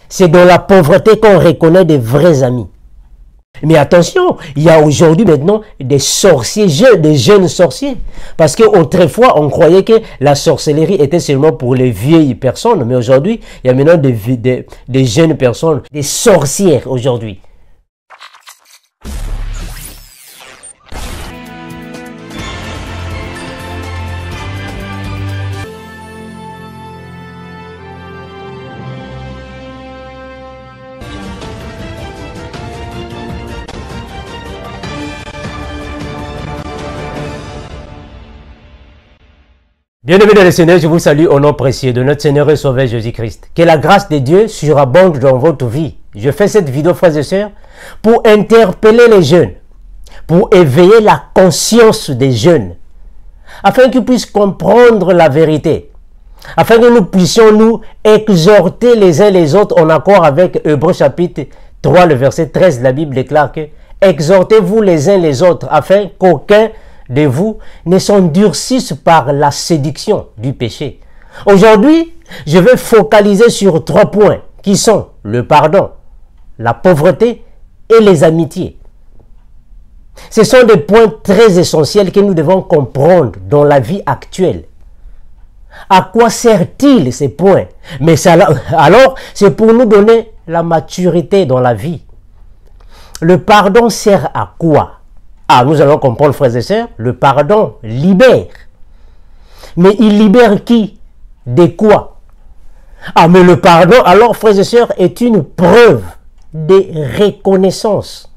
C'est dans la pauvreté qu'on reconnaît des vrais amis. Mais attention, il y a aujourd'hui maintenant des sorciers, des jeunes sorciers. Parce qu'autrefois, on croyait que la sorcellerie était seulement pour les vieilles personnes. Mais aujourd'hui, il y a maintenant des jeunes personnes, des sorcières aujourd'hui. Bien-aimés dans le Seigneur, je vous salue au nom précieux de notre Seigneur et Sauveur Jésus-Christ. Que la grâce de Dieu surabonde dans votre vie. Je fais cette vidéo, frères et sœurs, pour interpeller les jeunes, pour éveiller la conscience des jeunes, afin qu'ils puissent comprendre la vérité, afin que nous puissions nous exhorter les uns les autres en accord avec Hébreux chapitre 3, le verset 13. La Bible déclare que « Exhortez-vous les uns les autres, afin qu'aucun de vous ne s'endurcissent par la séduction du péché. » Aujourd'hui, je vais focaliser sur 3 points qui sont le pardon, la pauvreté et les amitiés. Ce sont des points très essentiels que nous devons comprendre dans la vie actuelle. À quoi servent-ils ces points? Mais alors, c'est pour nous donner la maturité dans la vie. Le pardon sert à quoi? Ah, nous allons comprendre, frères et sœurs, le pardon libère. Mais il libère qui? De quoi? Ah, mais le pardon, alors, frères et sœurs, est une preuve de reconnaissance.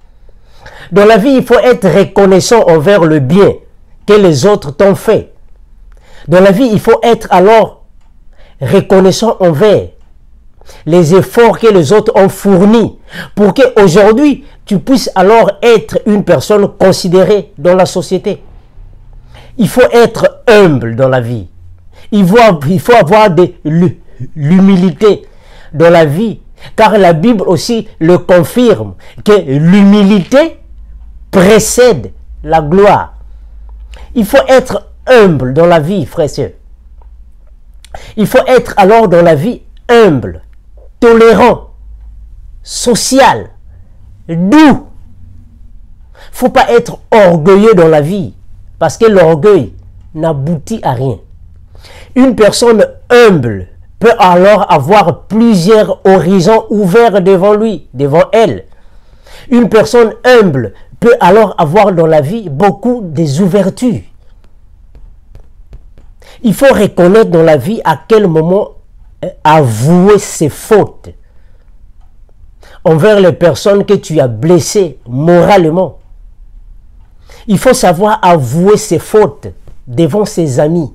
Dans la vie, il faut être reconnaissant envers le bien que les autres t'ont fait. Dans la vie, il faut être alors reconnaissant envers les efforts que les autres ont fournis pour qu'aujourd'hui, tu puisses alors être une personne considérée dans la société. Il faut être humble dans la vie. Il faut avoir de l'humilité dans la vie, car la Bible aussi le confirme, que l'humilité précède la gloire. Il faut être humble dans la vie, frères et sœurs. Il faut être alors dans la vie humble, tolérant, social, doux. Il ne faut pas être orgueilleux dans la vie, parce que l'orgueil n'aboutit à rien. Une personne humble peut alors avoir plusieurs horizons ouverts devant lui, devant elle. Une personne humble peut alors avoir dans la vie beaucoup des ouvertures. Il faut reconnaître dans la vie à quel moment avouer ses fautes envers les personnes que tu as blessées moralement. Il faut savoir avouer ses fautes devant ses amis.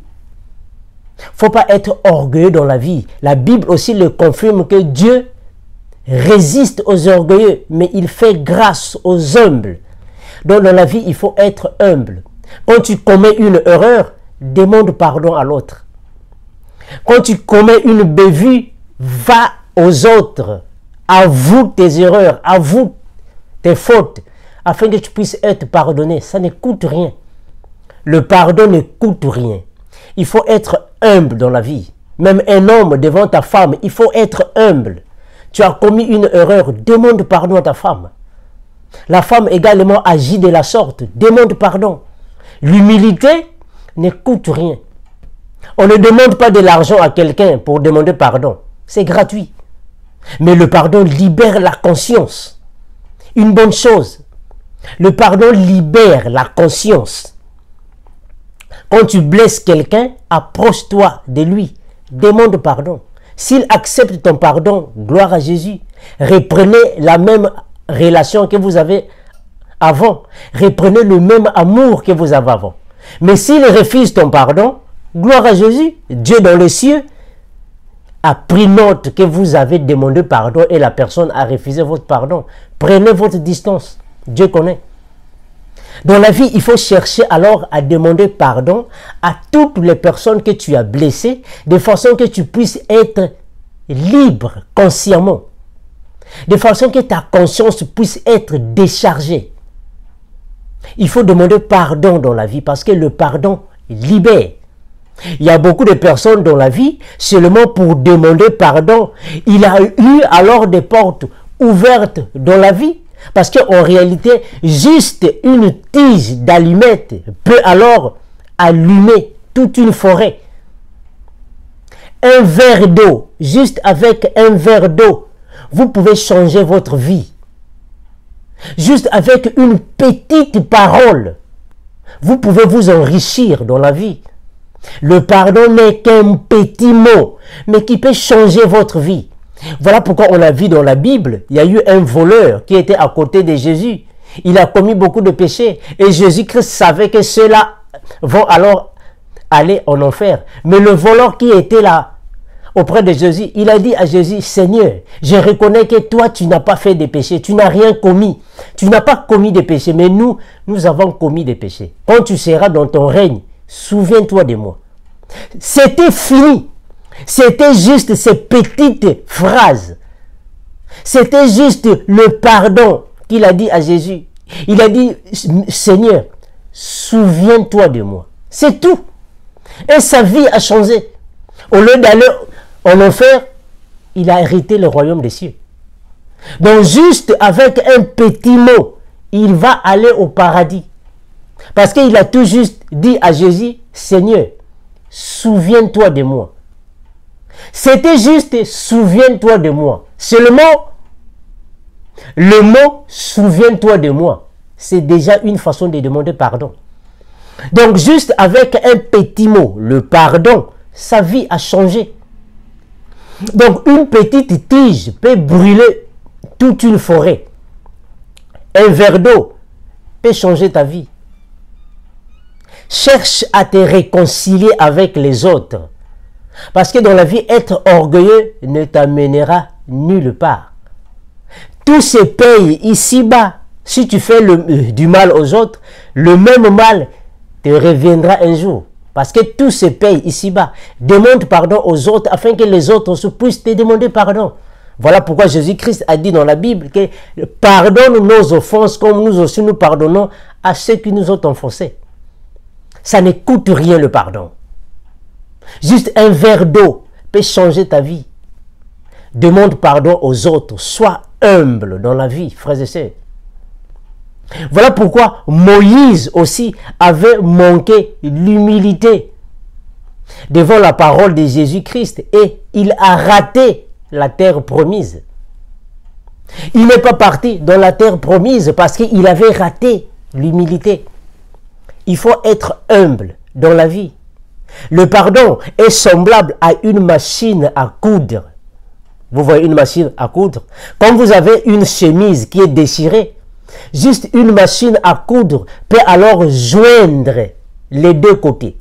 Il ne faut pas être orgueilleux dans la vie. La Bible aussi le confirme que Dieu résiste aux orgueilleux, mais il fait grâce aux humbles. Donc dans la vie, il faut être humble. Quand tu commets une erreur, demande pardon à l'autre. Quand tu commets une bévue, va aux autres. Avoue tes erreurs, avoue tes fautes, afin que tu puisses être pardonné. Ça ne coûte rien. Le pardon ne coûte rien. Il faut être humble dans la vie. Même un homme devant ta femme, il faut être humble. Tu as commis une erreur, demande pardon à ta femme. La femme également agit de la sorte, demande pardon. L'humilité ne coûte rien. On ne demande pas de l'argent à quelqu'un pour demander pardon. C'est gratuit. Mais le pardon libère la conscience. Une bonne chose. Le pardon libère la conscience. Quand tu blesses quelqu'un, approche-toi de lui. Demande pardon. S'il accepte ton pardon, gloire à Jésus. Reprenez la même relation que vous avez avant. Reprenez le même amour que vous avez avant. Mais s'il refuse ton pardon, gloire à Jésus. Dieu dans les cieux a pris note que vous avez demandé pardon et la personne a refusé votre pardon. Prenez votre distance. Dieu connaît. Dans la vie, il faut chercher alors à demander pardon à toutes les personnes que tu as blessées, de façon que tu puisses être libre consciemment, de façon que ta conscience puisse être déchargée. Il faut demander pardon dans la vie parce que le pardon libère. Il y a beaucoup de personnes dans la vie, seulement pour demander pardon. Il a eu alors des portes ouvertes dans la vie. Parce qu'en réalité, juste une tige d'allumette peut alors allumer toute une forêt. Un verre d'eau, juste avec un verre d'eau, vous pouvez changer votre vie. Juste avec une petite parole, vous pouvez vous enrichir dans la vie. Le pardon n'est qu'un petit mot, mais qui peut changer votre vie. Voilà pourquoi on a vu dans la Bible, il y a eu un voleur qui était à côté de Jésus. Il a commis beaucoup de péchés et Jésus-Christ savait que ceux-là vont alors aller en enfer. Mais le voleur qui était là auprès de Jésus, il a dit à Jésus, Seigneur, je reconnais que toi tu n'as pas fait de péché, tu n'as rien commis. Tu n'as pas commis de péché, mais nous avons commis des péchés. Quand tu seras dans ton règne, souviens-toi de moi. C'était fini. C'était juste ces petites phrases. C'était juste le pardon qu'il a dit à Jésus. Il a dit, Seigneur, souviens-toi de moi. C'est tout. Et sa vie a changé. Au lieu d'aller en enfer, il a hérité le royaume des cieux. Donc juste avec un petit mot, il va aller au paradis. Parce qu'il a tout juste dit à Jésus, Seigneur, souviens-toi de moi. C'était juste, souviens-toi de moi. Seulement, le mot, souviens-toi de moi, c'est déjà une façon de demander pardon. Donc, juste avec un petit mot, le pardon, sa vie a changé. Donc, une petite tige peut brûler toute une forêt. Un verre d'eau peut changer ta vie. Cherche à te réconcilier avec les autres. Parce que dans la vie, être orgueilleux ne t'amènera nulle part. Tout se paye ici-bas. Si tu fais du mal aux autres, le même mal te reviendra un jour. Parce que tout se paye ici-bas. Demande pardon aux autres afin que les autres puissent te demander pardon. Voilà pourquoi Jésus-Christ a dit dans la Bible que pardonne nos offenses comme nous aussi nous pardonnons à ceux qui nous ont offensés. Ça ne coûte rien le pardon. Juste un verre d'eau peut changer ta vie. Demande pardon aux autres. Sois humble dans la vie, frères et sœurs. Voilà pourquoi Moïse aussi avait manqué l'humilité devant la parole de Jésus-Christ et il a raté la terre promise. Il n'est pas parti dans la terre promise parce qu'il avait raté l'humilité. Il faut être humble dans la vie. Le pardon est semblable à une machine à coudre. Vous voyez une machine à coudre? Quand vous avez une chemise qui est déchirée, juste une machine à coudre peut alors joindre les deux côtés,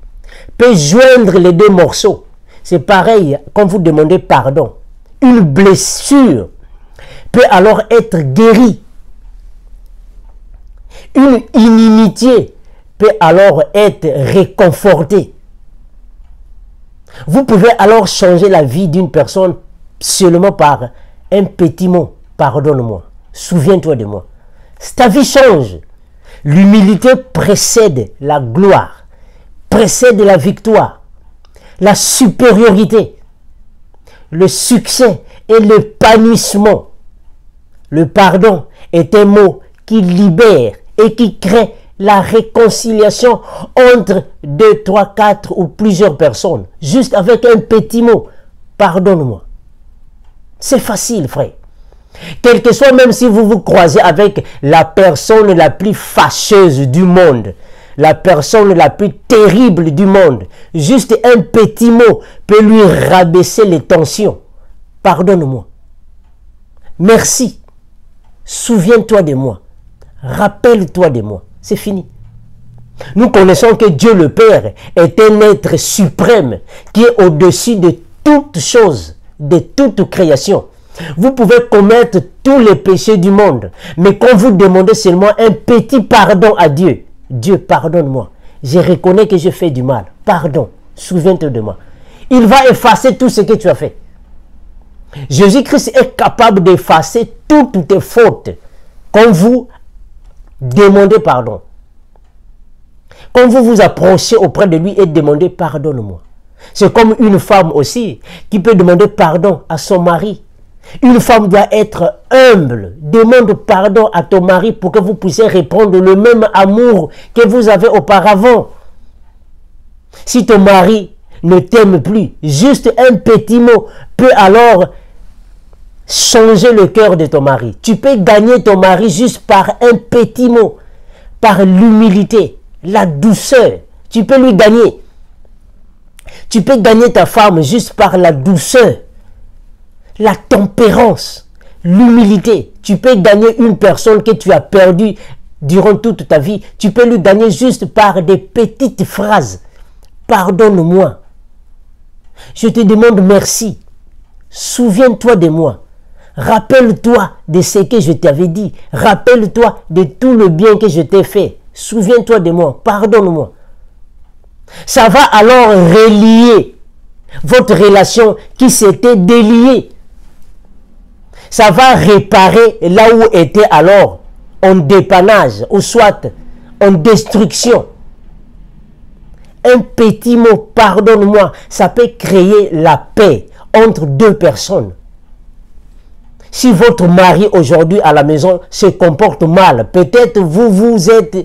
peut joindre les deux morceaux. C'est pareil quand vous demandez pardon. Une blessure peut alors être guérie. Une inimitié peut alors être réconfortée. Vous pouvez alors changer la vie d'une personne seulement par un petit mot. Pardonne-moi. Souviens-toi de moi. Ta vie change. L'humilité précède la gloire, précède la victoire, la supériorité, le succès et l'épanouissement. Le pardon est un mot qui libère et qui crée la réconciliation entre 2, 3, 4 ou plusieurs personnes. Juste avec un petit mot. Pardonne-moi. C'est facile, frère. Quel que soit, même si vous vous croisez avec la personne la plus fâcheuse du monde, la personne la plus terrible du monde, juste un petit mot peut lui rabaisser les tensions. Pardonne-moi. Merci. Souviens-toi de moi. Rappelle-toi de moi. C'est fini. Nous connaissons que Dieu le Père est un être suprême qui est au-dessus de toutes choses, de toute création. Vous pouvez commettre tous les péchés du monde, mais quand vous demandez seulement un petit pardon à Dieu, Dieu, pardonne-moi. Je reconnais que j'ai fait du mal. Pardon. Souviens-toi de moi. Il va effacer tout ce que tu as fait. Jésus-Christ est capable d'effacer toutes tes fautes quand vous demandez pardon. Quand vous vous approchez auprès de lui et demandez pardonne-moi. C'est comme une femme aussi qui peut demander pardon à son mari. Une femme doit être humble. Demande pardon à ton mari pour que vous puissiez répondre le même amour que vous avez auparavant. Si ton mari ne t'aime plus, juste un petit mot peut alors changer le cœur de ton mari. Tu peux gagner ton mari juste par un petit mot, par l'humilité, la douceur. Tu peux lui gagner. Tu peux gagner ta femme juste par la douceur, la tempérance, l'humilité. Tu peux gagner une personne que tu as perdue durant toute ta vie. Tu peux lui gagner juste par des petites phrases. Pardonne-moi. Je te demande merci. Souviens-toi de moi. Rappelle-toi de ce que je t'avais dit. Rappelle-toi de tout le bien que je t'ai fait. Souviens-toi de moi. Pardonne-moi. Ça va alors relier votre relation qui s'était déliée. Ça va réparer là où était alors en dépannage ou soit en destruction. Un petit mot, pardonne-moi, ça peut créer la paix entre deux personnes. Si votre mari aujourd'hui à la maison se comporte mal, peut-être vous vous êtes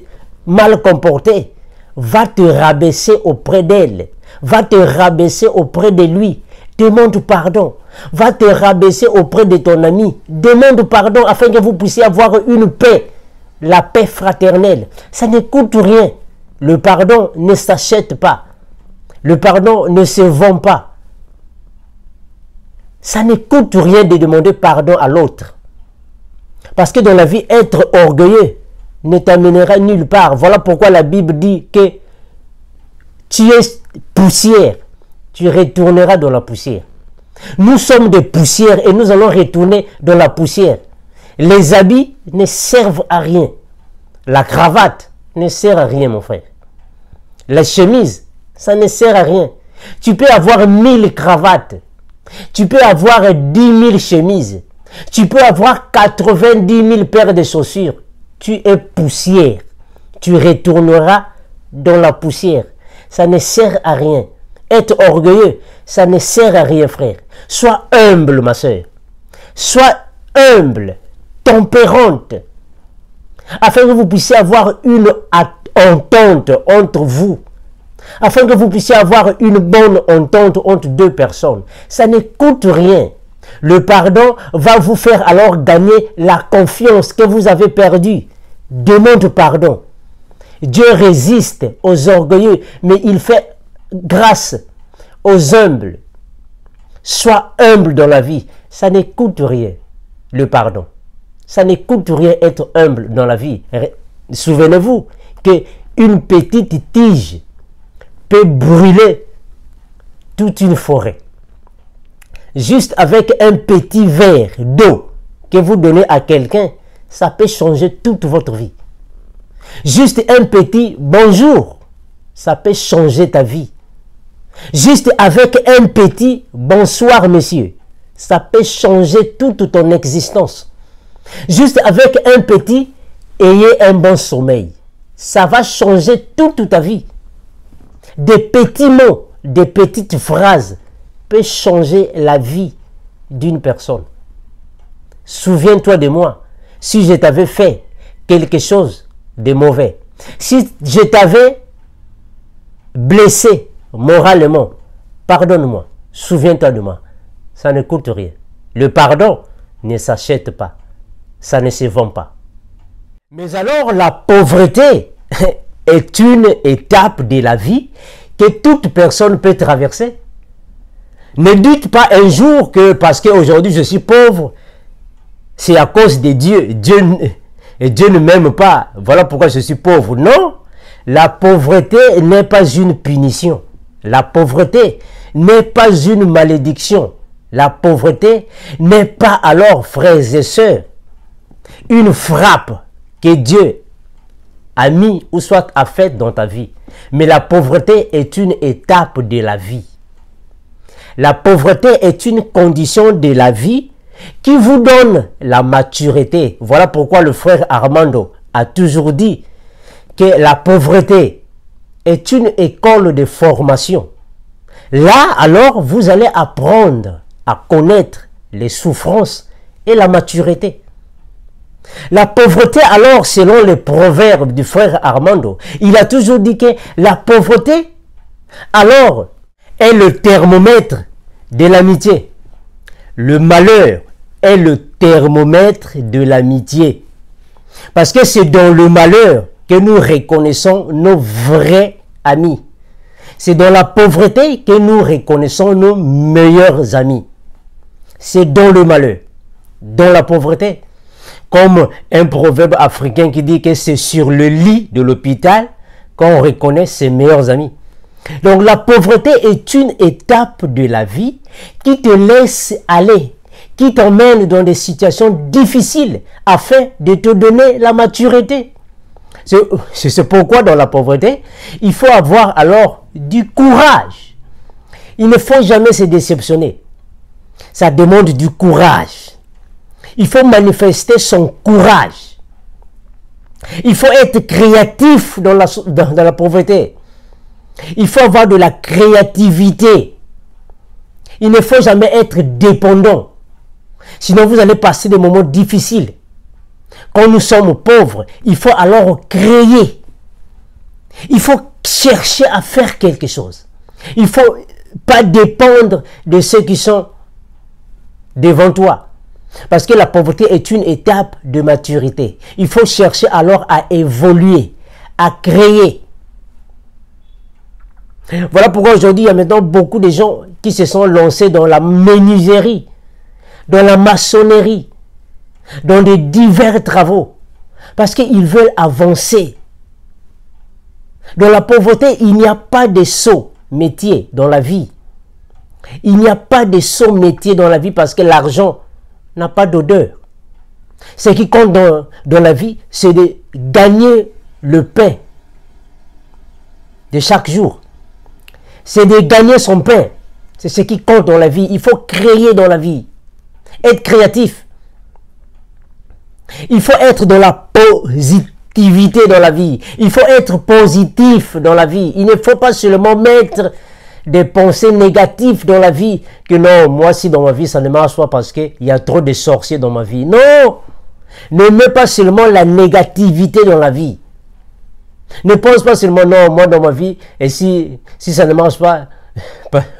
mal comporté, va te rabaisser auprès d'elle, va te rabaisser auprès de lui, demande pardon, va te rabaisser auprès de ton ami, demande pardon afin que vous puissiez avoir une paix, la paix fraternelle. Ça ne coûte rien. Le pardon ne s'achète pas. Le pardon ne se vend pas. Ça ne coûte rien de demander pardon à l'autre. Parce que dans la vie, être orgueilleux ne t'amènera nulle part. Voilà pourquoi la Bible dit que tu es poussière. Tu retourneras dans la poussière. Nous sommes des poussières et nous allons retourner dans la poussière. Les habits ne servent à rien. La cravate ne sert à rien, mon frère. La chemise, ça ne sert à rien. Tu peux avoir 1000 cravates. Tu peux avoir 10 000 chemises. Tu peux avoir 90 000 paires de chaussures. Tu es poussière. Tu retourneras dans la poussière. Ça ne sert à rien. Être orgueilleux, ça ne sert à rien, frère. Sois humble, ma soeur. Sois humble, tempérante, afin que vous puissiez avoir une entente entre vous, afin que vous puissiez avoir une bonne entente entre deux personnes. Ça ne coûte rien. Le pardon va vous faire alors gagner la confiance que vous avez perdue. Demande pardon. Dieu résiste aux orgueilleux, mais il fait grâce aux humbles. Sois humble dans la vie. Ça ne coûte rien, le pardon. Ça ne coûte rien être humble dans la vie. Souvenez-vous qu'une petite tige peut brûler toute une forêt. Juste avec un petit verre d'eau que vous donnez à quelqu'un, ça peut changer toute votre vie. Juste un petit bonjour, ça peut changer ta vie. Juste avec un petit bonsoir, monsieur, ça peut changer toute ton existence. Juste avec un petit ayez un bon sommeil, ça va changer toute ta vie. Des petits mots, des petites phrases peuvent changer la vie d'une personne. Souviens-toi de moi, si je t'avais fait quelque chose de mauvais, si je t'avais blessé moralement, pardonne-moi, souviens-toi de moi. Ça ne coûte rien. Le pardon ne s'achète pas, ça ne se vend pas. Mais alors la pauvreté est une étape de la vie que toute personne peut traverser. Ne dites pas un jour que parce qu'aujourd'hui je suis pauvre, c'est à cause de Dieu. Dieu ne m'aime pas. Voilà pourquoi je suis pauvre. Non, la pauvreté n'est pas une punition. La pauvreté n'est pas une malédiction. La pauvreté n'est pas alors, frères et sœurs, une frappe que Dieu a mis ou soit a fait dans ta vie. Mais la pauvreté est une étape de la vie. La pauvreté est une condition de la vie qui vous donne la maturité. Voilà pourquoi le frère Armando a toujours dit que la pauvreté est une école de formation. Là, alors, vous allez apprendre à connaître les souffrances et la maturité. La pauvreté, alors, selon les proverbes du frère Armando, il a toujours dit que la pauvreté, alors, est le thermomètre de l'amitié. Le malheur est le thermomètre de l'amitié. Parce que c'est dans le malheur que nous reconnaissons nos vrais amis. C'est dans la pauvreté que nous reconnaissons nos meilleurs amis. C'est dans le malheur, dans la pauvreté. Comme un proverbe africain qui dit que c'est sur le lit de l'hôpital qu'on reconnaît ses meilleurs amis. Donc la pauvreté est une étape de la vie qui te laisse aller, qui t'emmène dans des situations difficiles afin de te donner la maturité. C'est pourquoi dans la pauvreté, il faut avoir alors du courage. Il ne faut jamais se déceptionner. Ça demande du courage. Il faut manifester son courage. Il faut être créatif dans la pauvreté. Il faut avoir de la créativité. Il ne faut jamais être dépendant. Sinon, vous allez passer des moments difficiles. Quand nous sommes pauvres, il faut alors créer. Il faut chercher à faire quelque chose. Il ne faut pas dépendre de ceux qui sont devant toi. Parce que la pauvreté est une étape de maturité. Il faut chercher alors à évoluer, à créer. Voilà pourquoi aujourd'hui, il y a maintenant beaucoup de gens qui se sont lancés dans la menuiserie, dans la maçonnerie, dans des divers travaux. Parce qu'ils veulent avancer. Dans la pauvreté, il n'y a pas de sot métier dans la vie. Il n'y a pas de sot métier dans la vie parce que l'argent n'a pas d'odeur. Ce qui compte dans la vie, c'est de gagner le pain de chaque jour. C'est de gagner son pain. C'est ce qui compte dans la vie. Il faut créer dans la vie. Être créatif. Il faut être dans la positivité dans la vie. Il faut être positif dans la vie. Il ne faut pas seulement mettre des pensées négatives dans la vie. Que non, moi si dans ma vie ça ne marche pas parce qu'il y a trop de sorciers dans ma vie. Non! Ne mets pas seulement la négativité dans la vie. Ne pense pas seulement non, moi dans ma vie, et si ça ne marche pas,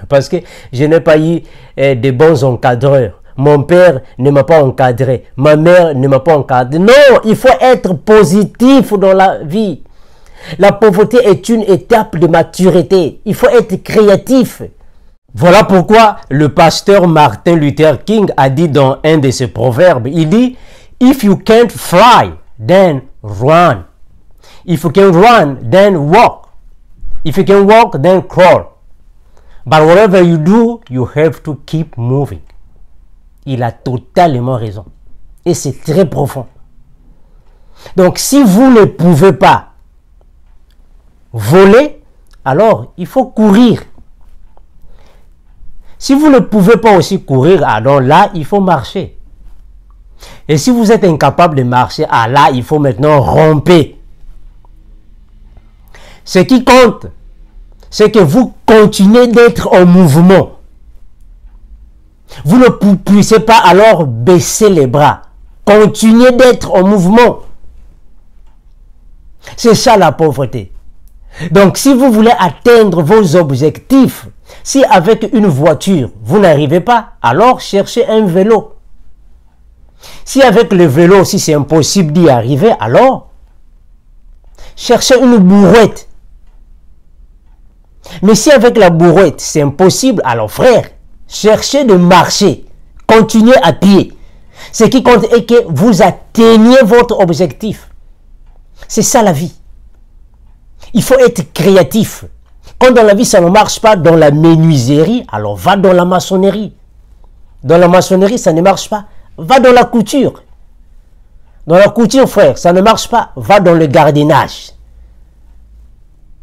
parce que je n'ai pas eu de bons encadreurs. Mon père ne m'a pas encadré. Ma mère ne m'a pas encadré. Non, il faut être positif dans la vie. La pauvreté est une étape de maturité. Il faut être créatif. Voilà pourquoi le pasteur Martin Luther King a dit dans un de ses proverbes, il dit « If you can't fly, then run. If you can run, then walk. If you can walk, then crawl. But whatever you do, you have to keep moving. » Il a totalement raison. Et c'est très profond. Donc, si vous ne pouvez pas voler, alors il faut courir. Si vous ne pouvez pas aussi courir, alors là, il faut marcher. Et si vous êtes incapable de marcher, alors là, il faut maintenant ramper. Ce qui compte, c'est que vous continuez d'être en mouvement. Vous ne puissiez pas alors baisser les bras. Continuez d'être en mouvement. C'est ça la pauvreté. Donc si vous voulez atteindre vos objectifs, si avec une voiture vous n'arrivez pas, alors cherchez un vélo. Si avec le vélo, si c'est impossible d'y arriver, alors cherchez une brouette. Mais si avec la brouette c'est impossible, alors frère, cherchez de marcher, continuez à pied. Ce qui compte est que vous atteigniez votre objectif. C'est ça la vie. Il faut être créatif. Quand dans la vie ça ne marche pas dans la menuiserie, alors va dans la maçonnerie. Dans la maçonnerie ça ne marche pas, va dans la couture. Dans la couture frère, ça ne marche pas, va dans le gardiennage.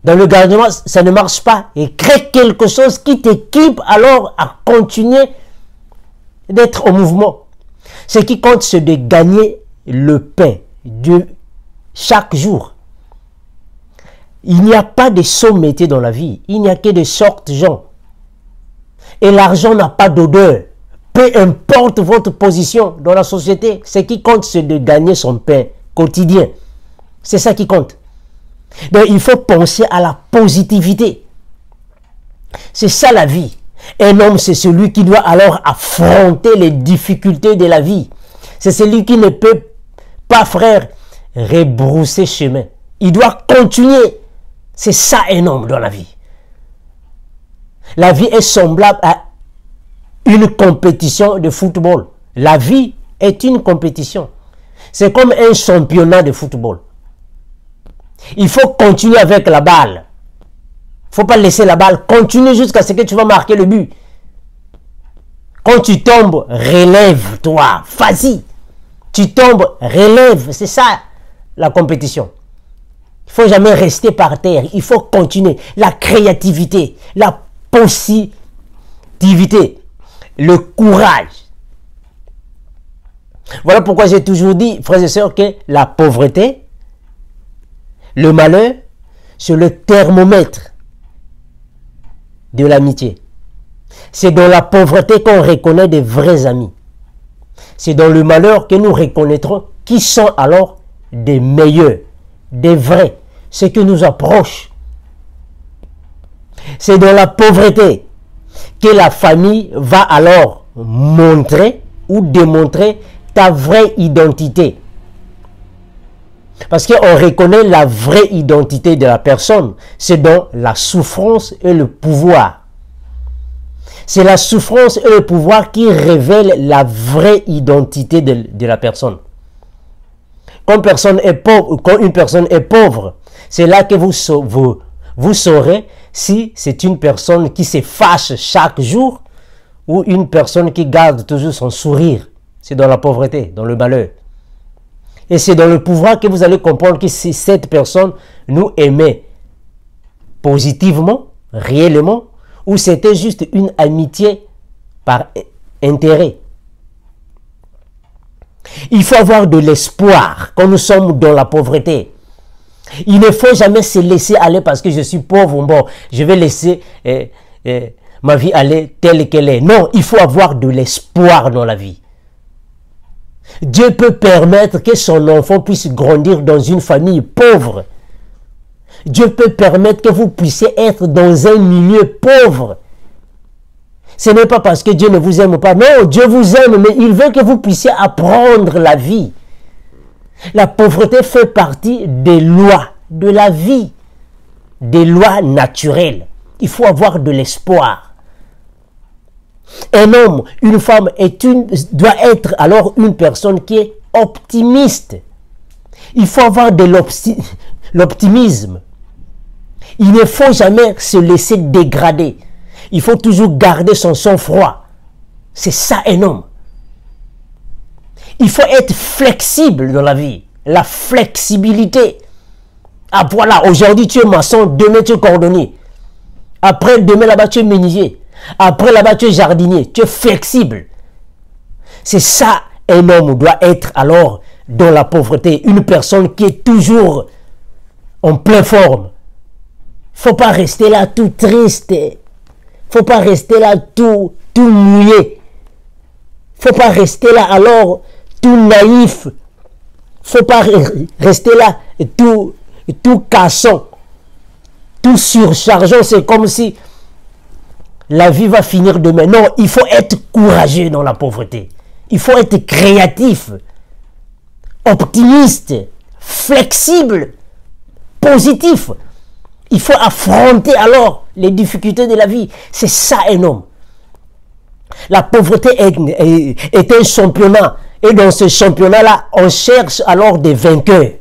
Dans le gardiennage, ça ne marche pas. Et crée quelque chose qui t'équipe alors à continuer d'être au mouvement. Ce qui compte, c'est de gagner le pain de chaque jour. Il n'y a pas de sommité dans la vie. Il n'y a que de sortes gens. Et l'argent n'a pas d'odeur. Peu importe votre position dans la société, ce qui compte, c'est de gagner son pain quotidien. C'est ça qui compte. Donc, il faut penser à la positivité. C'est ça la vie. Un homme, c'est celui qui doit alors affronter les difficultés de la vie. C'est celui qui ne peut pas, frère, rebrousser chemin. Il doit continuer. C'est ça un homme dans la vie. La vie est semblable à une compétition de football. La vie est une compétition. C'est comme un championnat de football. Il faut continuer avec la balle. Il ne faut pas laisser la balle. Continue jusqu'à ce que tu vas marquer le but. Quand tu tombes, relève-toi. Vas-y. Tu tombes, relève. C'est ça la compétition. Il ne faut jamais rester par terre. Il faut continuer. La créativité, la positivité, le courage. Voilà pourquoi j'ai toujours dit, frères et sœurs, que la pauvreté, le malheur, c'est le thermomètre de l'amitié. C'est dans la pauvreté qu'on reconnaît des vrais amis. C'est dans le malheur que nous reconnaîtrons qui sont alors des meilleurs, des vrais, ceux qui nous approchent. C'est dans la pauvreté que la famille va alors montrer ou démontrer ta vraie identité. Parce qu'on reconnaît la vraie identité de la personne. C'est dans la souffrance et le pouvoir. C'est la souffrance et le pouvoir qui révèlent la vraie identité de la personne. Quand une personne est pauvre, c'est là que vous saurez si c'est une personne qui se fâche chaque jour ou une personne qui garde toujours son sourire. C'est dans la pauvreté, dans le malheur. Et c'est dans le pouvoir que vous allez comprendre que si cette personne nous aimait positivement, réellement, ou c'était juste une amitié par intérêt. Il faut avoir de l'espoir quand nous sommes dans la pauvreté. Il ne faut jamais se laisser aller parce que je suis pauvre. Bon, je vais laisser ma vie aller telle qu'elle est. Non, il faut avoir de l'espoir dans la vie. Dieu peut permettre que son enfant puisse grandir dans une famille pauvre. Dieu peut permettre que vous puissiez être dans un milieu pauvre. Ce n'est pas parce que Dieu ne vous aime pas. Non, Dieu vous aime, mais il veut que vous puissiez apprendre la vie. La pauvreté fait partie des lois de la vie, des lois naturelles. Il faut avoir de l'espoir. Un homme, une femme doit être alors une personne qui est optimiste. Il faut avoir de l'optimisme. Il ne faut jamais se laisser dégrader. Il faut toujours garder son sang-froid. C'est ça un homme. Il faut être flexible dans la vie. La flexibilité. Ah voilà, aujourd'hui tu es maçon, demain tu es cordonnier. Après demain là-bas tu es menuisier. Après là-bas tu es jardinier. Tu es flexible. C'est ça un homme doit être alors dans la pauvreté. Une personne qui est toujours en pleine forme. Il ne faut pas rester là tout triste. Il ne faut pas rester là tout mouillé. Il ne faut pas rester là alors tout naïf. Il ne faut pas rester là tout cassant. Tout surchargeant. C'est comme si la vie va finir demain. Non, il faut être courageux dans la pauvreté. Il faut être créatif, optimiste, flexible, positif. Il faut affronter alors les difficultés de la vie. C'est ça un homme. La pauvreté est un championnat. Et dans ce championnat-là, on cherche alors des vainqueurs.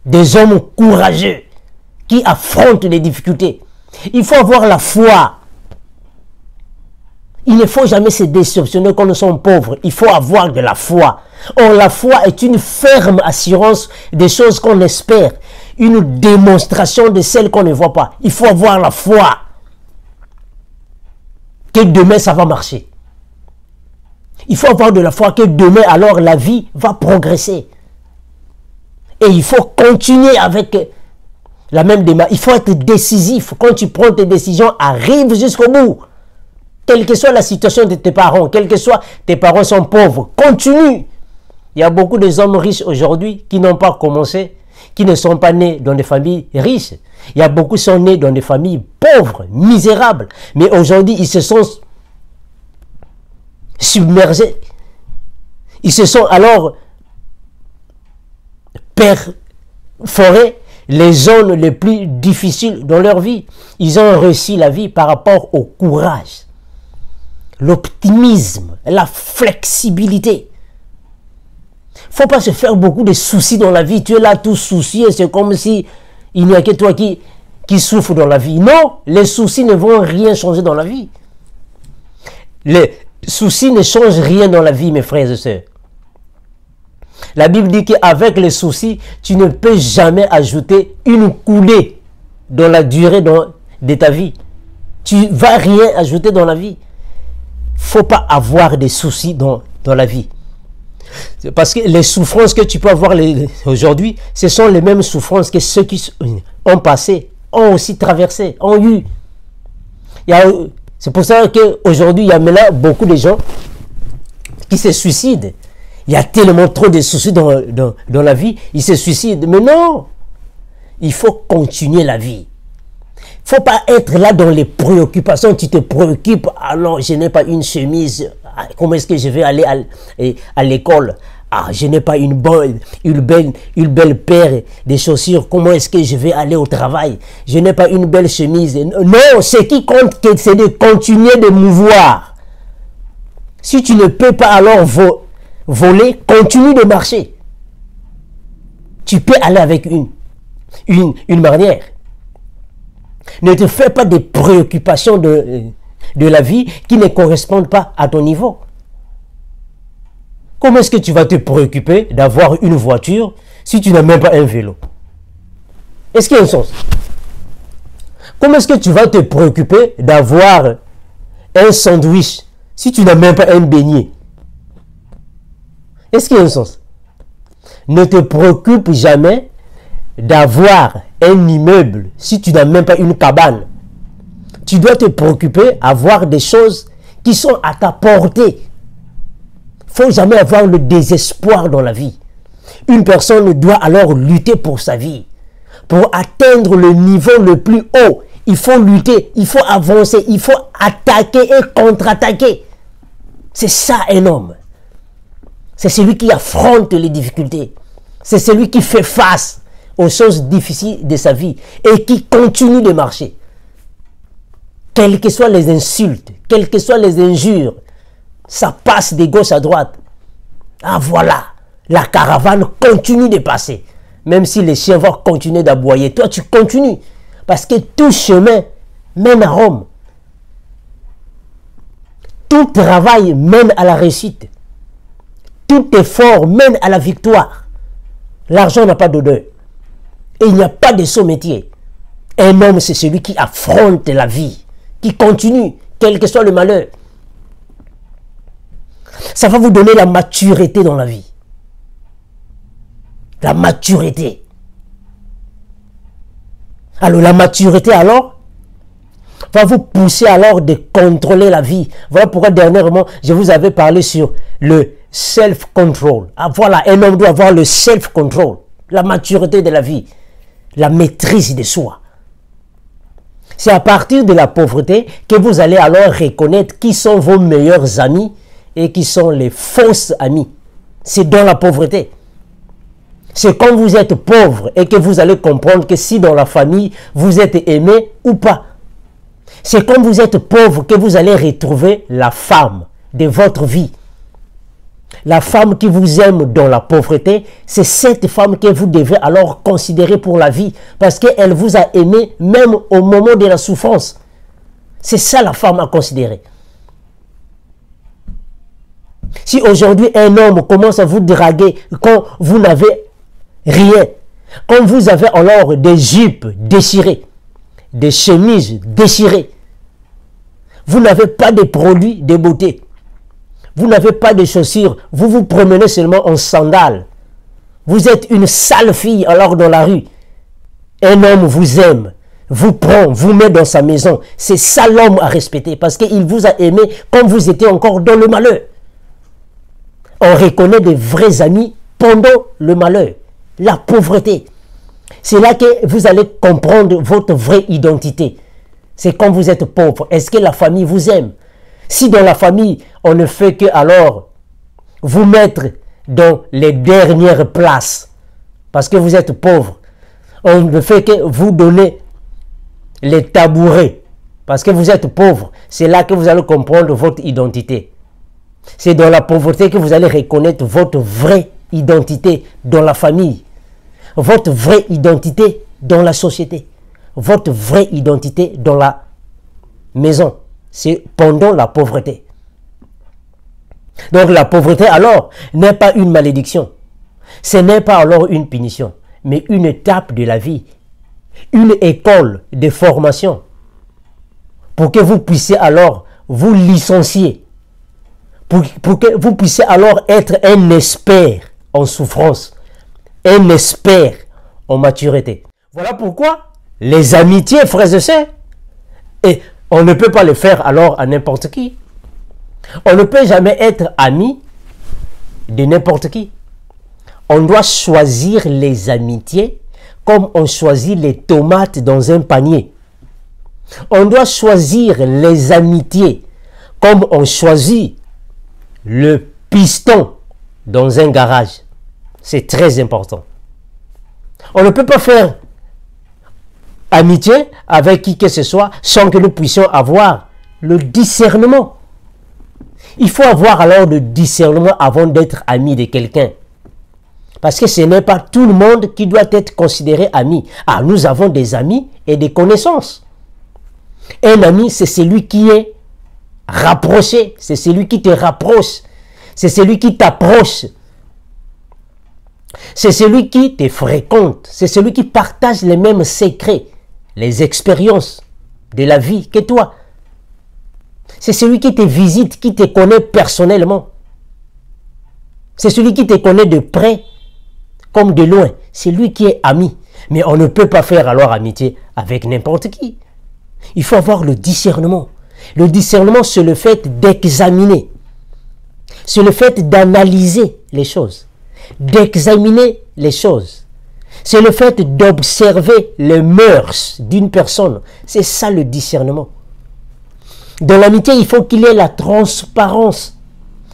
Des hommes courageux qui affrontent les difficultés. Il faut avoir la foi. Il ne faut jamais se déceptionner quand nous sommes pauvres. Il faut avoir de la foi. Or, la foi est une ferme assurance des choses qu'on espère. Une démonstration de celles qu'on ne voit pas. Il faut avoir la foi que demain ça va marcher. Il faut avoir de la foi que demain alors la vie va progresser. Et il faut continuer avec La même démarche. Il faut être décisif. Quand tu prends tes décisions, arrive jusqu'au bout. Quelle que soit la situation de tes parents, quel que soit tes parents sont pauvres, continue. Il y a beaucoup de hommes riches aujourd'hui qui n'ont pas commencé, qui ne sont pas nés dans des familles riches. Il y a beaucoup qui sont nés dans des familles pauvres, misérables. Mais aujourd'hui, ils se sont submergés. Ils se sont alors perforés les zones les plus difficiles dans leur vie. Ils ont réussi la vie par rapport au courage, l'optimisme, la flexibilité. Il ne faut pas se faire beaucoup de soucis dans la vie. Tu es là tout soucieux, c'est comme si il n'y a que toi qui souffre dans la vie. Non, les soucis ne vont rien changer dans la vie. Les soucis ne changent rien dans la vie, mes frères et sœurs. La Bible dit qu'avec les soucis, tu ne peux jamais ajouter une coulée dans la durée de ta vie. Tu ne vas rien ajouter dans la vie. Il ne faut pas avoir des soucis dans la vie. Parce que les souffrances que tu peux avoir aujourd'hui, ce sont les mêmes souffrances que ceux qui ont passé, ont aussi traversé, ont eu. C'est pour ça qu'aujourd'hui, il y a maintenant beaucoup de gens qui se suicident. Il y a tellement trop de soucis dans la vie, ils se suicident. Mais non, il faut continuer la vie. Il ne faut pas être là dans les préoccupations. Tu te préoccupes, alors je n'ai pas une chemise, comment est-ce que je vais aller à l'école? Ah, je n'ai pas une belle paire de chaussures, comment est-ce que je vais aller au travail? Je n'ai pas une belle chemise. Non, ce qui compte, c'est de continuer de mouvoir. Si tu ne peux pas alors voler, continue de marcher. Tu peux aller avec une manière. Ne te fais pas des préoccupations de la vie qui ne correspondent pas à ton niveau. Comment est-ce que tu vas te préoccuper d'avoir une voiture si tu n'as même pas un vélo? Est-ce qu'il y a un sens? Comment est-ce que tu vas te préoccuper d'avoir un sandwich si tu n'as même pas un beignet? Est-ce qu'il y a un sens? Ne te préoccupe jamais d'avoir un immeuble si tu n'as même pas une cabane. Tu dois te préoccuper d'avoir des choses qui sont à ta portée. Il ne faut jamais avoir le désespoir dans la vie. Une personne doit alors lutter pour sa vie. Pour atteindre le niveau le plus haut, il faut lutter, il faut avancer, il faut attaquer et contre-attaquer. C'est ça un homme. C'est celui qui affronte les difficultés. C'est celui qui fait face aux choses difficiles de sa vie et qui continue de marcher. Quelles que soient les insultes, quelles que soient les injures, ça passe de gauche à droite. Ah voilà, la caravane continue de passer. Même si les chiens vont continuer d'aboyer, toi tu continues. Parce que tout chemin mène à Rome. Tout travail mène à la réussite. Tout effort mène à la victoire. L'argent n'a pas d'odeur. Et il n'y a pas de saut métier. Un homme, c'est celui qui affronte la vie, qui continue, quel que soit le malheur. Ça va vous donner la maturité dans la vie. La maturité. Alors la maturité alors va vous pousser alors de contrôler la vie. Voilà pourquoi dernièrement je vous avais parlé sur le self-control. Ah voilà, un homme doit avoir le self-control, la maturité de la vie, la maîtrise de soi. C'est à partir de la pauvreté que vous allez alors reconnaître qui sont vos meilleurs amis et qui sont les fausses amis. C'est dans la pauvreté. C'est quand vous êtes pauvre et que vous allez comprendre que si dans la famille vous êtes aimé ou pas. C'est quand vous êtes pauvre que vous allez retrouver la femme de votre vie. La femme qui vous aime dans la pauvreté, c'est cette femme que vous devez alors considérer pour la vie. Parce qu'elle vous a aimé même au moment de la souffrance. C'est ça la femme à considérer. Si aujourd'hui un homme commence à vous draguer quand vous n'avez rien, quand vous avez alors des jupes déchirées, des chemises déchirées, vous n'avez pas de produits de beauté, vous n'avez pas de chaussures, vous vous promenez seulement en sandales, vous êtes une sale fille alors dans la rue, Un homme vous aime, vous prend, vous met dans sa maison. C'est ça l'homme à respecter parce qu'il vous a aimé quand vous étiez encore dans le malheur. On reconnaît des vrais amis pendant le malheur, la pauvreté. C'est là que vous allez comprendre votre vraie identité. C'est quand vous êtes pauvre. Est-ce que la famille vous aime? Si dans la famille, on ne fait que alors vous mettre dans les dernières places parce que vous êtes pauvre, on ne fait que vous donner les tabourets parce que vous êtes pauvre, c'est là que vous allez comprendre votre identité. C'est dans la pauvreté que vous allez reconnaître votre vraie identité dans la famille, votre vraie identité dans la société, votre vraie identité dans la maison. C'est pendant la pauvreté. Donc la pauvreté alors n'est pas une malédiction. Ce n'est pas alors une punition, mais une étape de la vie, une école de formation pour que vous puissiez alors vous licencier, pour que vous puissiez alors être un expert en souffrance, un expert en maturité. Voilà pourquoi les amitiés, frères et sœurs, et on ne peut pas le faire alors à n'importe qui. On ne peut jamais être ami de n'importe qui. On doit choisir les amitiés comme on choisit les tomates dans un panier. On doit choisir les amitiés comme on choisit le piston dans un garage. C'est très important. On ne peut pas faire amitié avec qui que ce soit sans que nous puissions avoir le discernement. Il faut avoir alors le discernement avant d'être ami de quelqu'un. Parce que ce n'est pas tout le monde qui doit être considéré ami. Ah, nous avons des amis et des connaissances. Un ami, c'est celui qui est rapproché. C'est celui qui te rapproche. C'est celui qui t'approche. C'est celui qui te fréquente. C'est celui qui partage les mêmes secrets, les expériences de la vie que toi. C'est celui qui te visite, qui te connaît personnellement. C'est celui qui te connaît de près comme de loin. C'est lui qui est ami. Mais on ne peut pas faire alors amitié avec n'importe qui. Il faut avoir le discernement. Le discernement, c'est le fait d'examiner. C'est le fait d'analyser les choses. D'examiner les choses. C'est le fait d'observer les mœurs d'une personne. C'est ça le discernement. Dans l'amitié, il faut qu'il y ait la transparence.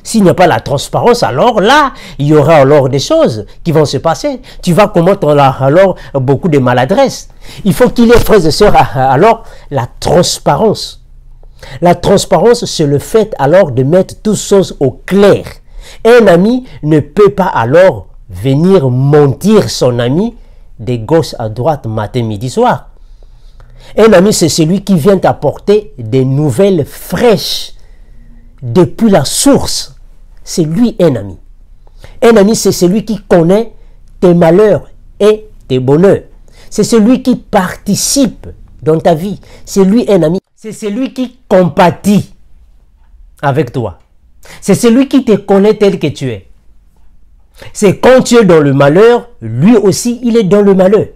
S'il n'y a pas la transparence, alors là, il y aura alors des choses qui vont se passer. Tu vas commettre alors beaucoup de maladresses. Il faut qu'il y ait, frères et sœurs, alors la transparence. La transparence, c'est le fait alors de mettre toutes choses au clair. Un ami ne peut pas alors venir mentir son ami de gauche à droite, matin, midi, soir. Un ami, c'est celui qui vient t'apporter des nouvelles fraîches depuis la source. C'est lui un ami. Un ami, c'est celui qui connaît tes malheurs et tes bonheurs. C'est celui qui participe dans ta vie. C'est lui un ami. C'est celui qui compatit avec toi. C'est celui qui te connaît tel que tu es. C'est quand tu es dans le malheur, lui aussi, il est dans le malheur.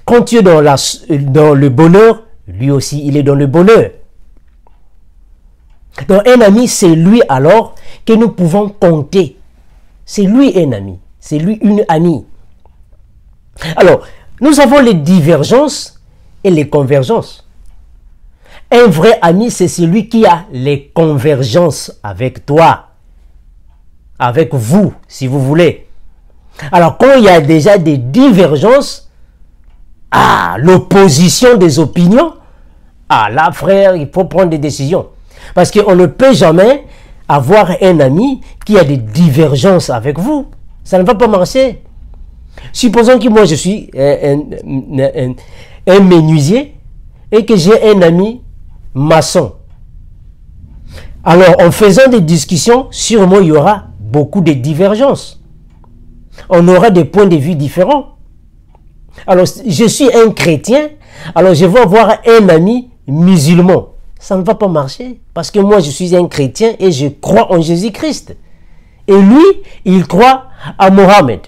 Quand tu es dans le bonheur, lui aussi, il est dans le bonheur. Donc un ami, c'est lui alors que nous pouvons compter. C'est lui un ami. C'est lui une amie. Alors, nous avons les divergences et les convergences. Un vrai ami, c'est celui qui a les convergences avec toi. Avec vous, si vous voulez. Alors, quand il y a déjà des divergences, l'opposition des opinions, là, frère, il faut prendre des décisions. Parce qu'on ne peut jamais avoir un ami qui a des divergences avec vous. Ça ne va pas marcher. Supposons que moi, je suis un menuisier et que j'ai un ami maçon. Alors, en faisant des discussions, sûrement, il y aura beaucoup de divergences. On aura des points de vue différents. Alors, je suis un chrétien, alors je vais avoir un ami musulman. Ça ne va pas marcher, parce que moi, je suis un chrétien et je crois en Jésus-Christ. Et lui, il croit à Mohammed.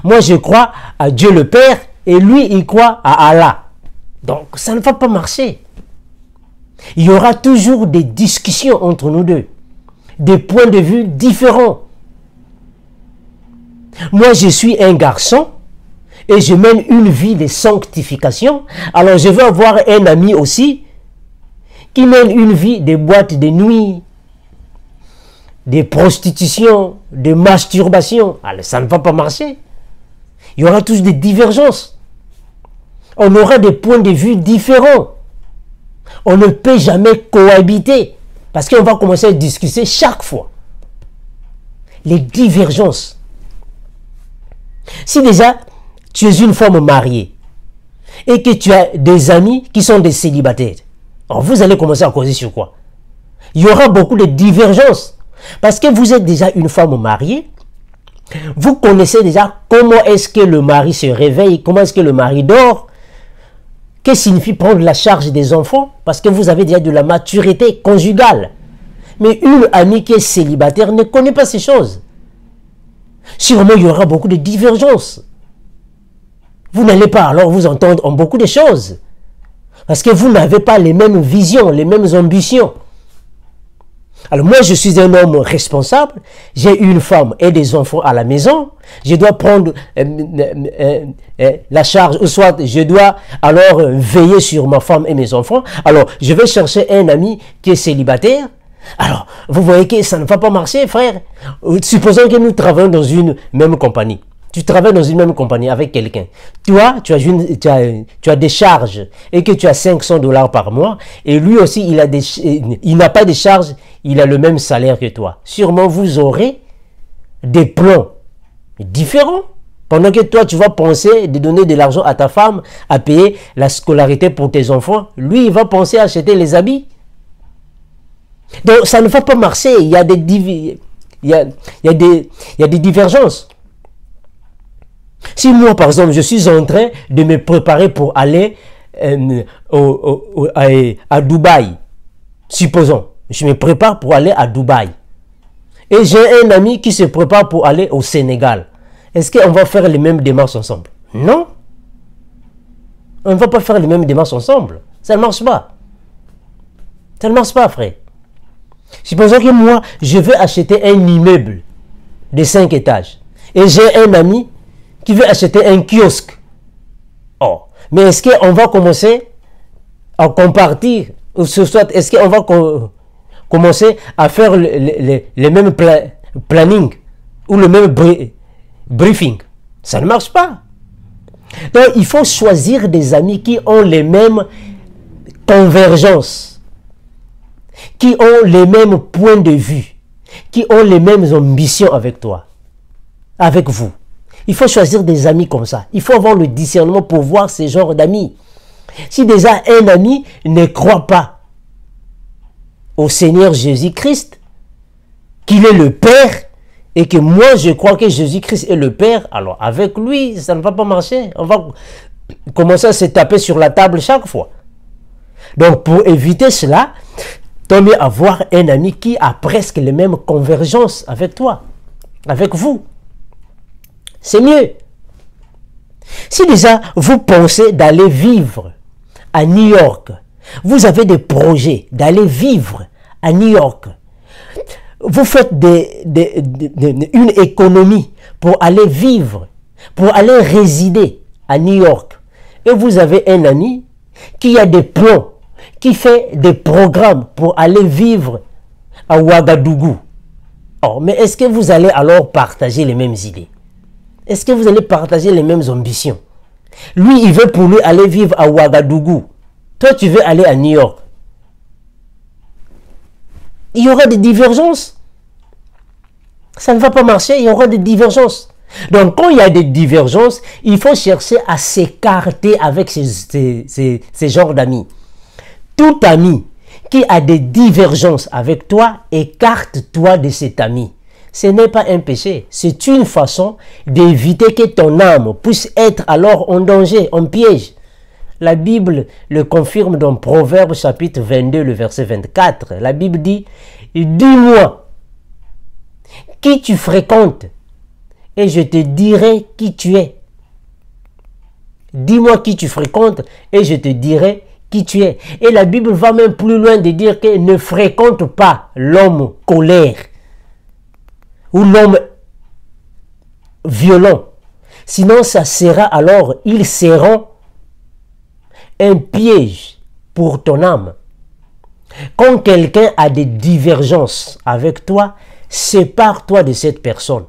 Moi, je crois à Dieu le Père et lui, il croit à Allah. Donc, ça ne va pas marcher. Il y aura toujours des discussions entre nous deux, des points de vue différents. Moi, je suis un garçon et je mène une vie de sanctification. Alors, je veux avoir un ami aussi qui mène une vie de boîte de nuit, de prostitution, de masturbation. Alors, ça ne va pas marcher. Il y aura tous des divergences. On aura des points de vue différents. On ne peut jamais cohabiter parce qu'on va commencer à discuter chaque fois. Les divergences. Si déjà tu es une femme mariée et que tu as des amis qui sont des célibataires, alors vous allez commencer à causer sur quoi? Il y aura beaucoup de divergences parce que vous êtes déjà une femme mariée. Vous connaissez déjà comment est-ce que le mari se réveille, comment est-ce que le mari dort. Qu'est-ce que signifie prendre la charge des enfants? Parce que vous avez déjà de la maturité conjugale. Mais une amie qui est célibataire ne connaît pas ces choses. Sûrement, il y aura beaucoup de divergences. Vous n'allez pas alors vous entendre en beaucoup de choses. Parce que vous n'avez pas les mêmes visions, les mêmes ambitions. Alors moi, je suis un homme responsable. J'ai une femme et des enfants à la maison. Je dois prendre la charge, ou soit je dois alors veiller sur ma femme et mes enfants. Alors, je vais chercher un ami qui est célibataire. Alors, vous voyez que ça ne va pas marcher, frère. Supposons que nous travaillons dans une même compagnie. Tu travailles dans une même compagnie avec quelqu'un. Toi, tu as des charges et que tu as 500 $ par mois. Et lui aussi, il n'a pas de charges, il a le même salaire que toi. Sûrement, vous aurez des plans différents. Pendant que toi, tu vas penser de donner de l'argent à ta femme, à payer la scolarité pour tes enfants. Lui, il va penser à acheter les habits. Donc, ça ne va pas marcher. Il y a des divergences. Si moi, par exemple, je suis en train de me préparer pour aller à Dubaï, supposons, je me prépare pour aller à Dubaï, et j'ai un ami qui se prépare pour aller au Sénégal, est-ce qu'on va faire les mêmes démarches ensemble? Non. On ne va pas faire les mêmes démarches ensemble. Ça ne marche pas. Ça ne marche pas, frère. Supposons que moi, je veux acheter un immeuble de 5 étages, et j'ai un ami qui veut acheter un kiosque. Oh, mais est-ce qu'on va commencer à compartir, ou soit est-ce qu'on va commencer à faire les mêmes planning ou le même briefing? Ça ne marche pas. Donc, il faut choisir des amis qui ont les mêmes convergences, qui ont les mêmes points de vue, qui ont les mêmes ambitions avec toi, avec vous. Il faut choisir des amis comme ça. Il faut avoir le discernement pour voir ces genres d'amis. Si déjà un ami ne croit pas au Seigneur Jésus-Christ, qu'il est le Père, et que moi je crois que Jésus-Christ est le Père, alors avec lui, ça ne va pas marcher. On va commencer à se taper sur la table chaque fois. Donc pour éviter cela, tant mieux avoir un ami qui a presque les mêmes convergences avec toi, avec vous. C'est mieux. Si déjà vous pensez d'aller vivre à New York, vous avez des projets d'aller vivre à New York, vous faites une économie pour aller vivre, pour aller résider à New York, et vous avez un ami qui a des plans, qui fait des programmes pour aller vivre à Ouagadougou. Oh, mais est-ce que vous allez alors partager les mêmes idées? Est-ce que vous allez partager les mêmes ambitions? Lui, il veut pour lui aller vivre à Ouagadougou. Toi, tu veux aller à New York. Il y aura des divergences. Ça ne va pas marcher, il y aura des divergences. Donc, quand il y a des divergences, il faut chercher à s'écarter avec ces genres d'amis. Tout ami qui a des divergences avec toi, écarte-toi de cet ami. Ce n'est pas un péché, c'est une façon d'éviter que ton âme puisse être alors en danger, en piège. La Bible le confirme dans Proverbes chapitre 22, le verset 24. La Bible dit, « Dis-moi qui tu fréquentes et je te dirai qui tu es. dis-moi qui tu fréquentes et je te dirai qui tu es. Et la Bible va même plus loin de dire que ne fréquente pas l'homme colère ou l'homme violent. Sinon, ça sera alors, ils seront un piège pour ton âme. Quand quelqu'un a des divergences avec toi, sépare-toi de cette personne.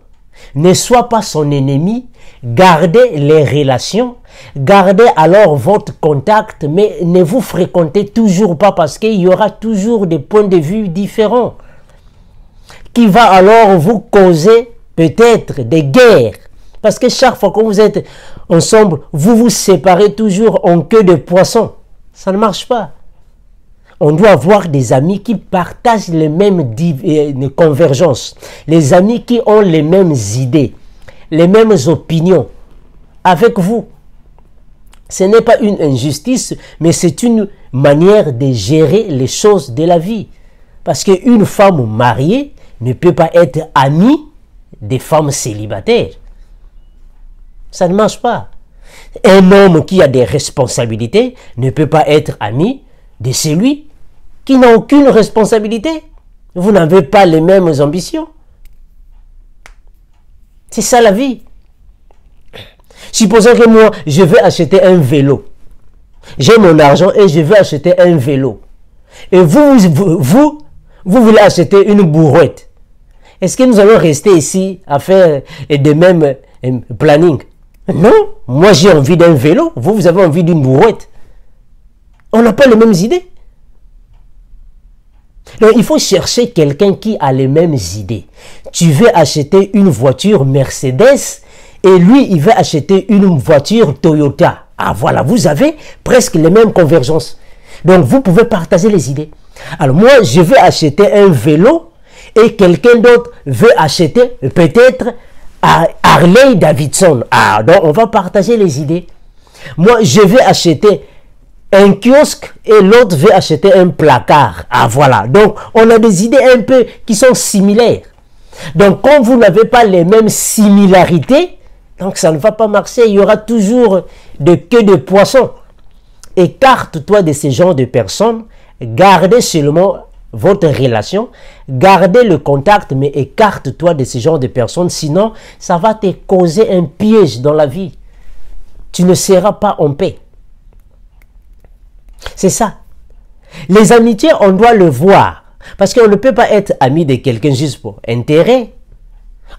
Ne sois pas son ennemi, gardez les relations, gardez alors votre contact, mais ne vous fréquentez toujours pas parce qu'il y aura toujours des points de vue différents qui va alors vous causer peut-être des guerres. Parce que chaque fois que vous êtes ensemble, vous vous séparez toujours en queue de poisson. Ça ne marche pas. On doit avoir des amis qui partagent les mêmes convergences. Les amis qui ont les mêmes idées, les mêmes opinions avec vous. Ce n'est pas une injustice, mais c'est une manière de gérer les choses de la vie. Parce qu'une femme mariée ne peut pas être amie des femmes célibataires. Ça ne marche pas. Un homme qui a des responsabilités ne peut pas être ami de celui qui n'a aucune responsabilité. Vous n'avez pas les mêmes ambitions. C'est ça la vie. Supposons que moi, je veux acheter un vélo. J'ai mon argent et je veux acheter un vélo. Et vous voulez acheter une brouette. Est-ce que nous allons rester ici à faire de même planning? Non, moi j'ai envie d'un vélo, vous avez envie d'une brouette. On n'a pas les mêmes idées. Donc il faut chercher quelqu'un qui a les mêmes idées. Tu veux acheter une voiture Mercedes et lui il veut acheter une voiture Toyota. Ah voilà, vous avez presque les mêmes convergences. Donc vous pouvez partager les idées. Alors moi je veux acheter un vélo et quelqu'un d'autre veut acheter peut-être Harley Davidson. Ah, donc on va partager les idées. Moi, je vais acheter un kiosque et l'autre veut acheter un placard. Ah, voilà. Donc, on a des idées un peu qui sont similaires. Donc, quand vous n'avez pas les mêmes similarités, donc ça ne va pas marcher. Il y aura toujours de queue de poisson. Écarte-toi de ce genre de personnes. Gardez seulement votre relation, gardez le contact, mais écarte-toi de ce genre de personnes, sinon ça va te causer un piège dans la vie. Tu ne seras pas en paix. C'est ça. Les amitiés, on doit le voir, parce qu'on ne peut pas être ami de quelqu'un juste pour intérêt.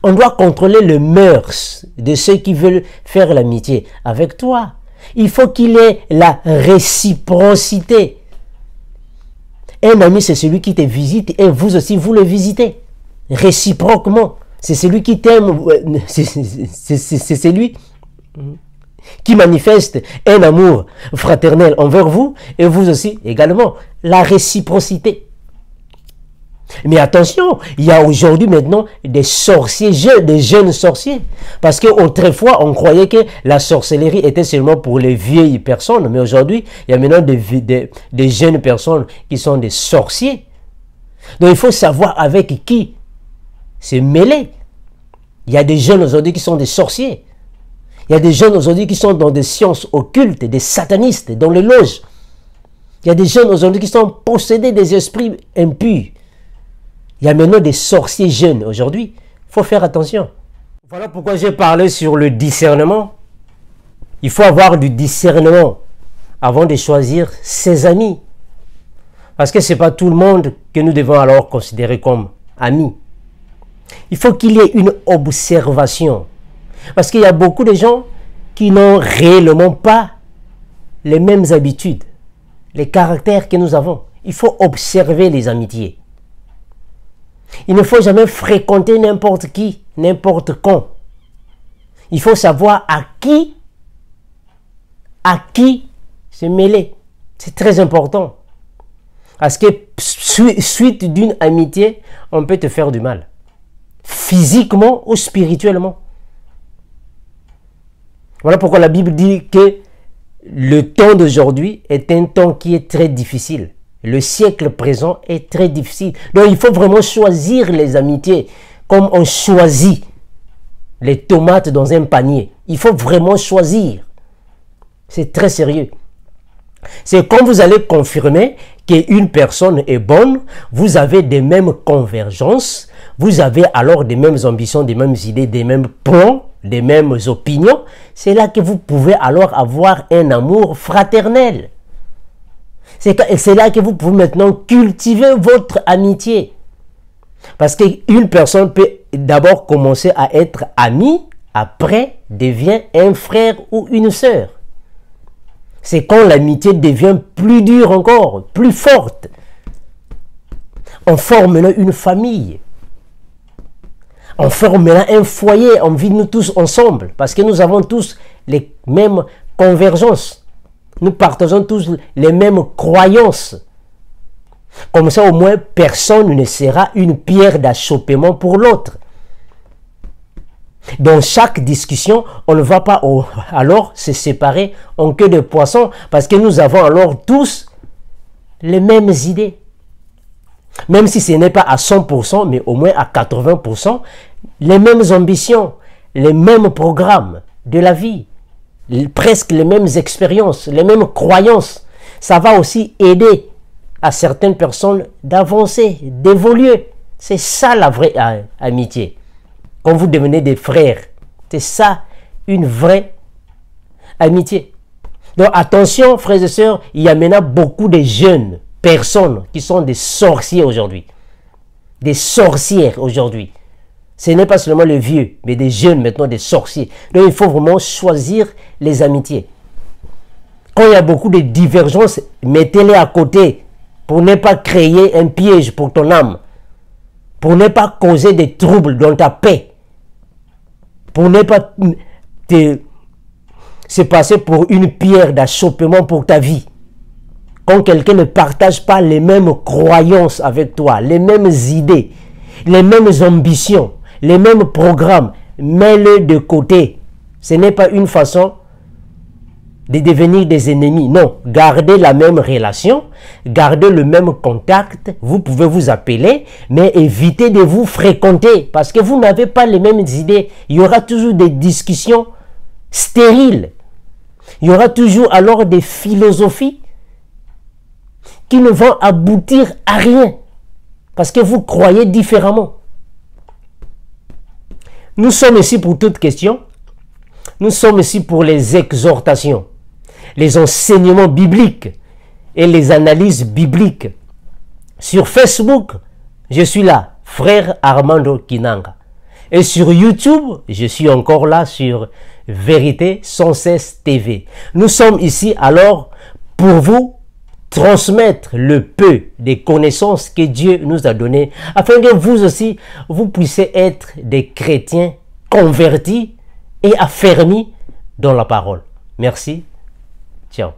On doit contrôler le mœurs de ceux qui veulent faire l'amitié avec toi. Il faut qu'il y ait la réciprocité. Un ami, c'est celui qui te visite et vous aussi, vous le visitez. Réciproquement. C'est celui qui t'aime. C'est celui qui manifeste un amour fraternel envers vous et vous aussi également. La réciprocité. Mais attention, il y a aujourd'hui maintenant des sorciers, des jeunes sorciers. Parce qu'autrefois, on croyait que la sorcellerie était seulement pour les vieilles personnes. Mais aujourd'hui, il y a maintenant des jeunes personnes qui sont des sorciers. Donc il faut savoir avec qui se mêler. Il y a des jeunes aujourd'hui qui sont des sorciers. Il y a des jeunes aujourd'hui qui sont dans des sciences occultes, des satanistes, dans les loges. Il y a des jeunes aujourd'hui qui sont possédés des esprits impurs. Il y a maintenant des sorciers jeunes aujourd'hui. Il faut faire attention. Voilà pourquoi j'ai parlé sur le discernement. Il faut avoir du discernement avant de choisir ses amis. Parce que ce n'est pas tout le monde que nous devons alors considérer comme amis. Il faut qu'il y ait une observation. Parce qu'il y a beaucoup de gens qui n'ont réellement pas les mêmes habitudes, les caractères que nous avons. Il faut observer les amitiés. Il ne faut jamais fréquenter n'importe qui, n'importe quand. Il faut savoir à qui se mêler. C'est très important. Parce que suite d'une amitié, on peut te faire du mal. Physiquement ou spirituellement. Voilà pourquoi la Bible dit que le temps d'aujourd'hui est un temps qui est très difficile. Le siècle présent est très difficile. Donc il faut vraiment choisir les amitiés comme on choisit les tomates dans un panier. Il faut vraiment choisir. C'est très sérieux. C'est quand vous allez confirmer qu'une personne est bonne, vous avez des mêmes convergences, vous avez alors des mêmes ambitions, des mêmes idées, des mêmes plans, des mêmes opinions. C'est là que vous pouvez alors avoir un amour fraternel. C'est là que vous pouvez maintenant cultiver votre amitié. Parce qu'une personne peut d'abord commencer à être amie, après devient un frère ou une sœur. C'est quand l'amitié devient plus dure encore, plus forte. On forme maintenant une famille. On forme maintenant un foyer, on vit nous tous ensemble. Parce que nous avons tous les mêmes convergences. Nous partageons tous les mêmes croyances. Comme ça, au moins, personne ne sera une pierre d'achoppement pour l'autre. Dans chaque discussion, on ne va pas alors se séparer en queue de poisson parce que nous avons alors tous les mêmes idées. Même si ce n'est pas à 100%, mais au moins à 80%, les mêmes ambitions, les mêmes programmes de la vie, presque les mêmes expériences, les mêmes croyances. Ça va aussi aider à certaines personnes d'avancer, d'évoluer. C'est ça la vraie amitié. Quand vous devenez des frères, c'est ça une vraie amitié. Donc attention frères et sœurs, il y a maintenant beaucoup de jeunes personnes qui sont des sorciers aujourd'hui. Des sorcières aujourd'hui. Ce n'est pas seulement les vieux, mais des jeunes maintenant, des sorciers. Donc il faut vraiment choisir les amitiés. Quand il y a beaucoup de divergences, mettez-les à côté pour ne pas créer un piège pour ton âme. Pour ne pas causer des troubles dans ta paix. Pour ne pas se passer pour une pierre d'achoppement pour ta vie. Quand quelqu'un ne partage pas les mêmes croyances avec toi, les mêmes idées, les mêmes ambitions, les mêmes programmes, mets-le de côté. Ce n'est pas une façon de devenir des ennemis. Non, gardez la même relation, gardez le même contact, vous pouvez vous appeler, mais évitez de vous fréquenter parce que vous n'avez pas les mêmes idées. Il y aura toujours des discussions stériles. Il y aura toujours alors des philosophies qui ne vont aboutir à rien parce que vous croyez différemment. Nous sommes ici pour toute question. Nous sommes ici pour les exhortations, les enseignements bibliques et les analyses bibliques. Sur Facebook, je suis là, frère Armando Kinanga. Et sur YouTube, je suis encore là sur Vérité sans cesse TV. Nous sommes ici alors pour vous transmettre le peu des connaissances que Dieu nous a données, afin que vous aussi, vous puissiez être des chrétiens convertis et affermis dans la parole. Merci. Ciao.